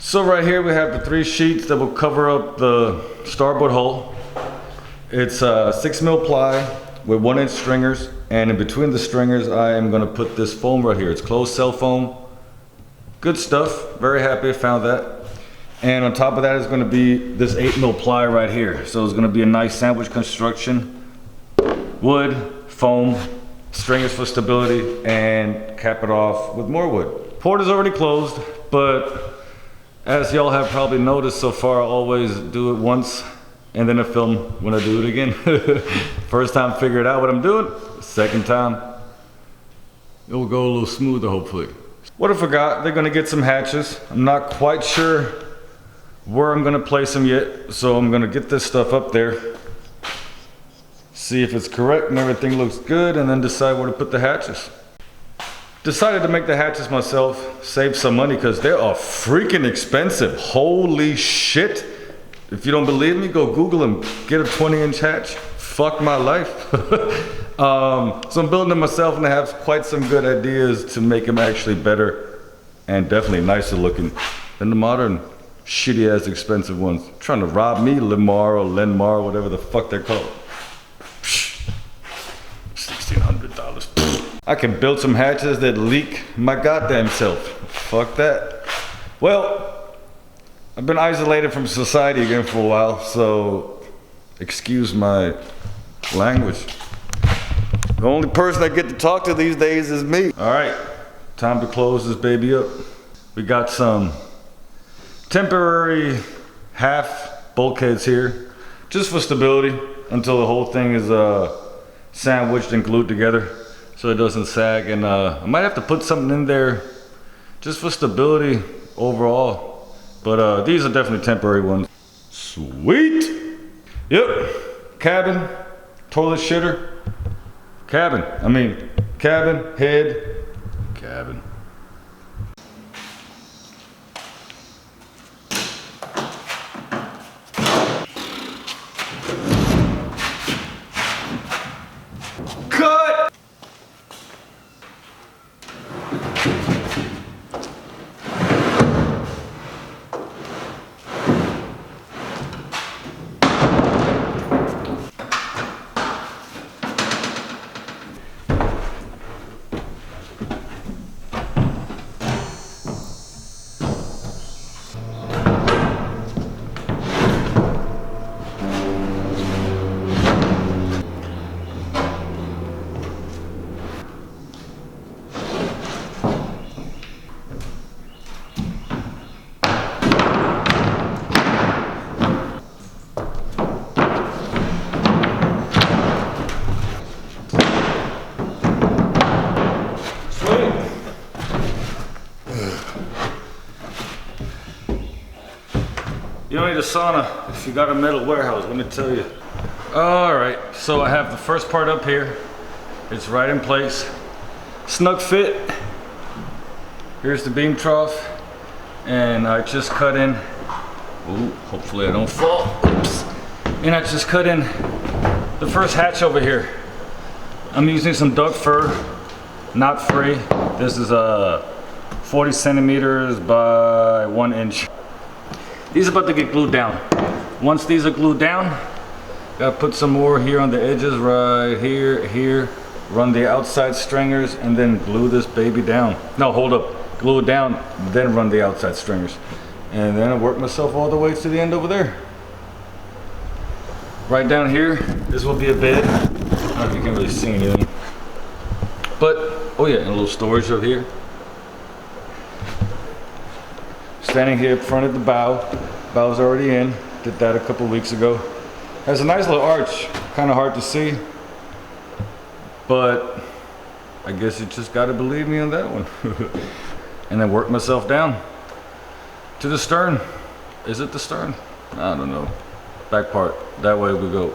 So right here we have the 3 sheets that will cover up the starboard hull. It's 6mm ply with 1-inch stringers, and in between the stringers I am going to put this foam right here. It's closed cell foam. Good stuff. Very happy I found that. And on top of that is going to be this 8mm ply right here. So it's going to be a nice sandwich construction. Wood, foam, stringers for stability, and cap it off with more wood. Port is already closed, but as y'all have probably noticed so far, I always do it once and then I film when I do it again. First time figured out what I'm doing, second time it will go a little smoother hopefully. What I forgot, they're gonna get some hatches. I'm not quite sure where I'm gonna place them yet, so I'm gonna get this stuff up there, see if it's correct and everything looks good, and then decide where to put the hatches. Decided to make the hatches myself, save some money because they are freaking expensive. Holy shit. If you don't believe me, go Google them. Get a 20-inch hatch. Fuck my life. So I'm building them myself and I have quite some good ideas to make them actually better and definitely nicer looking than the modern shitty ass expensive ones. Trying to rob me, Limar or Lenmar, whatever the fuck they're called. $1,600. I can build some hatches that leak my goddamn self. Fuck that. Well, I've been isolated from society again for a while, so excuse my language. The only person I get to talk to these days is me. All right, time to close this baby up. We got some temporary half bulkheads here, just for stability until the whole thing is sandwiched and glued together so it doesn't sag. And I might have to put something in there just for stability overall. But these are definitely temporary ones. Sweet. Yep. Cabin, toilet shitter. Cabin, head, cabin. Cut! You don't need a sauna if you got a metal warehouse, let me tell you. All right, so I have the first part up here. It's right in place. Snug fit. Here's the beam trough. And I just cut in, ooh, hopefully I don't fall, oops. And I just cut in the first hatch over here. I'm using some duck fur, not free. This is 40 centimeters by 1 inch. These are about to get glued down. Once these are glued down, gotta put some more here on the edges, right here, run the outside stringers, and then glue this baby down. No, hold up, glue it down, then run the outside stringers. And then I work myself all the way to the end over there. Right down here, this will be a bed. I don't know if you can really see anything. But, oh yeah, and a little storage over here. Standing here in front of the bow. Bow's already in. Did that a couple weeks ago. Has a nice little arch. Kind of hard to see. But I guess you just gotta believe me on that one. And then work myself down to the stern. Is it the stern? I don't know. Back part. That way we go.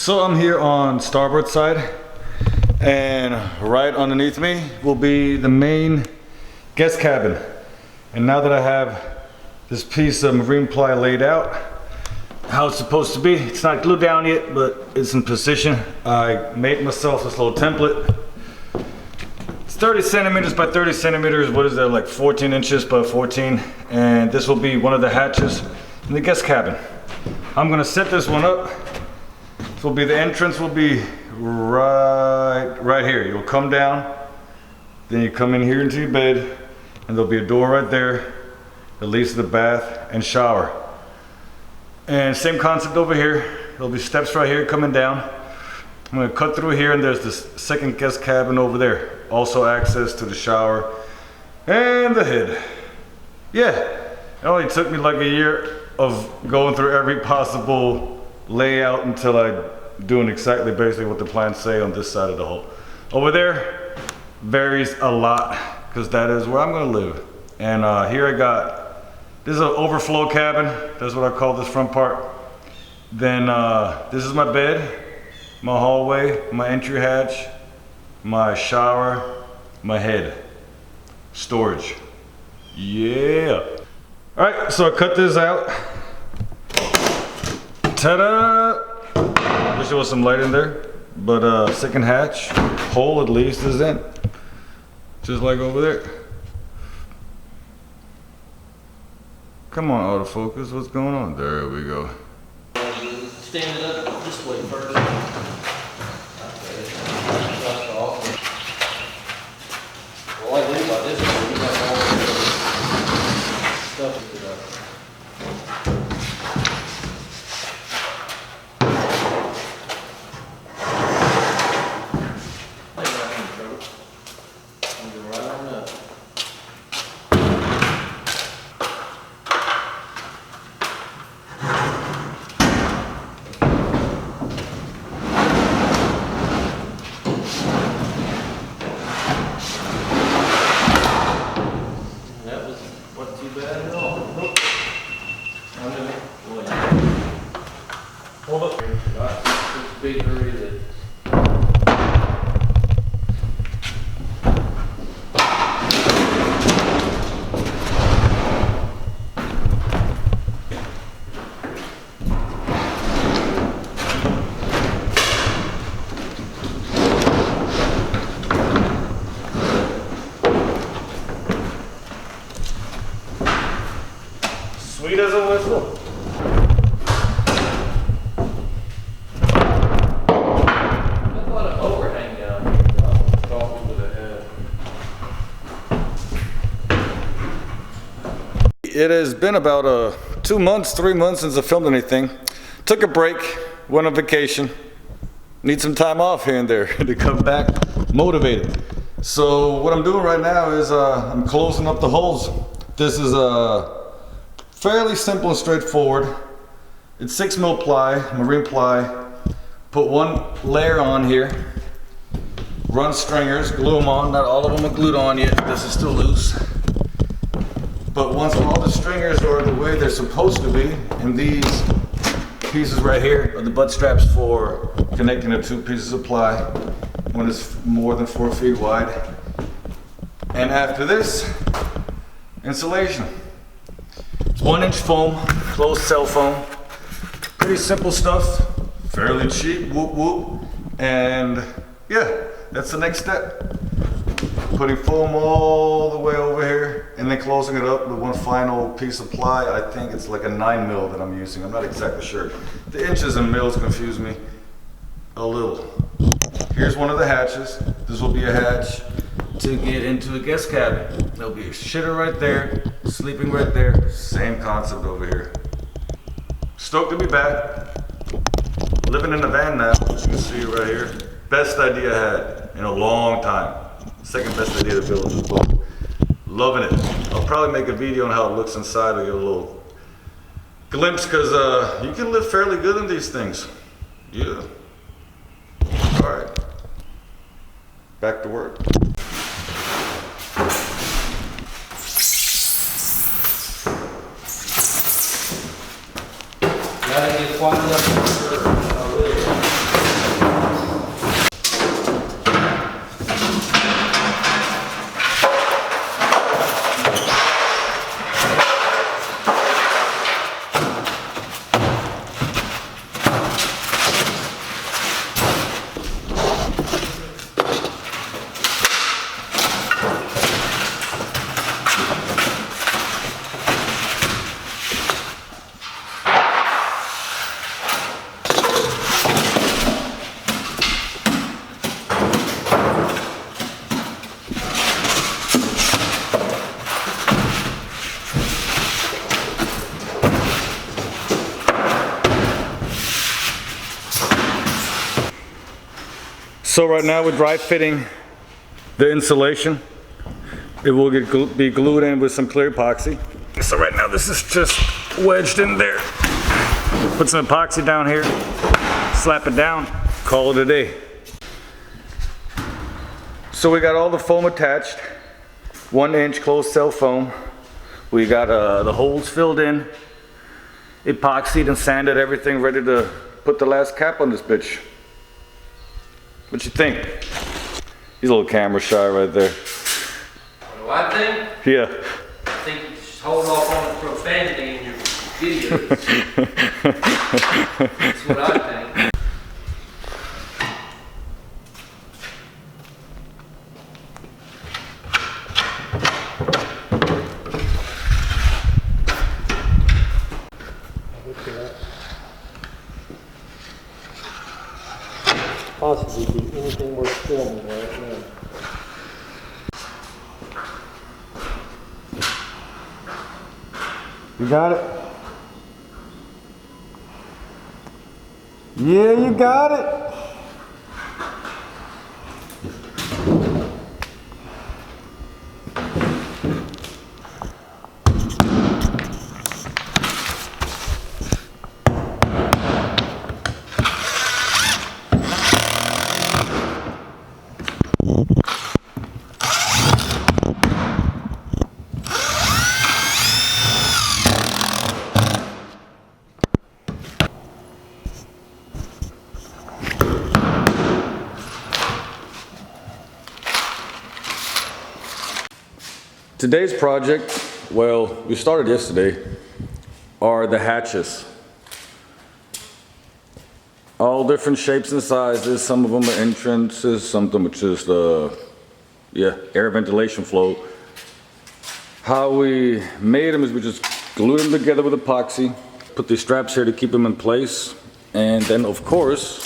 So I'm here on starboard side, and right underneath me will be the main guest cabin. And now that I have this piece of marine ply laid out, how it's supposed to be, it's not glued down yet, but it's in position. I made myself this little template. It's 30 centimeters by 30 centimeters. What is that, like 14 inches by 14? And this will be one of the hatches in the guest cabin. I'm gonna set this one up. This will be, the entrance will be right here. You'll come down, then you come in here into your bed, and there'll be a door right there that leads to the bath and shower. And same concept over here. There'll be steps right here coming down. I'm gonna cut through here, and there's this second guest cabin over there. Also access to the shower and the head. Yeah, it only took me like a year of going through every possible layout until I doing exactly basically what the plans say on this side of the hull. Over there varies a lot because that is where I'm gonna live. And here I got, this is an overflow cabin. That's what I call this front part. Then this is my bed, my hallway, my entry hatch, my shower, my head, storage. Yeah. All right, so I cut this out. Ta-da! Wish there was some light in there, but second hatch, hole at least is in. Just like over there. Come on, autofocus, what's going on? There we go. Stand it up this way first. Well, I think about this one, you got all the stuff with it up. Hold up. It's big hurry that. Sweet as a whistle. It has been about 2 months, 3 months since I filmed anything. Took a break, went on vacation. Need some time off here and there to come back motivated. So what I'm doing right now is I'm closing up the holes. This is fairly simple and straightforward. It's 6mm ply, marine ply. Put one layer on here. Run stringers, glue them on. Not all of them are glued on yet. This is still loose. But once all the stringers are the way they're supposed to be, and these pieces right here are the butt straps for connecting the two pieces of ply when it's more than 4 feet wide. And after this, insulation. It's 1-inch foam, closed cell foam. Pretty simple stuff, fairly cheap, whoop whoop. And yeah, that's the next step. Putting foam all the way over here and then closing it up with one final piece of ply. I think it's like a 9mm that I'm using. I'm not exactly sure. The inches and mils confuse me a little. Here's one of the hatches. This will be a hatch to get into a guest cabin. There'll be a shitter right there, sleeping right there. Same concept over here. Stoked to be back. Living in a van now, as you can see right here. Best idea I had in a long time. Second best idea to build this boat. Loving it. I'll probably make a video on how it looks inside to get a little glimpse, because you can live fairly good in these things. Yeah. All right. Back to work. Gotta get quiet enough for sure. So right now we're dry fitting the insulation. It will be glued in with some clear epoxy. So right now this is just wedged in there. Put some epoxy down here, slap it down, call it a day. So we got all the foam attached, 1 inch closed cell foam. We got the holes filled in, epoxied and sanded, everything ready to put the last cap on this bitch. What you think? He's a little camera shy right there. What do I think? Yeah. I think you just hold off on the profanity in your videos. That's what I think. Possibly be anything worth filming right now. You got it? Yeah, you got it. Today's project, well, we started yesterday, are the hatches. All different shapes and sizes. Some of them are entrances, some of them are just, air ventilation flow. How we made them is we just glued them together with epoxy, put these straps here to keep them in place, and then of course,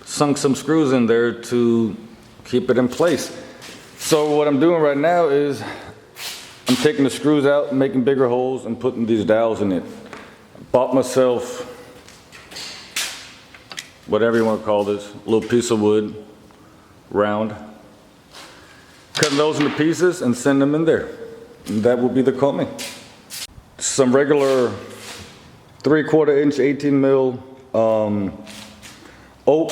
sunk some screws in there to keep it in place. So what I'm doing right now is I'm taking the screws out, making bigger holes, and putting these dowels in it. I bought myself, whatever you want to call this, a little piece of wood, round. Cutting those into pieces and send them in there. And that will be the combing. Some regular 3/4 inch 18 mil oak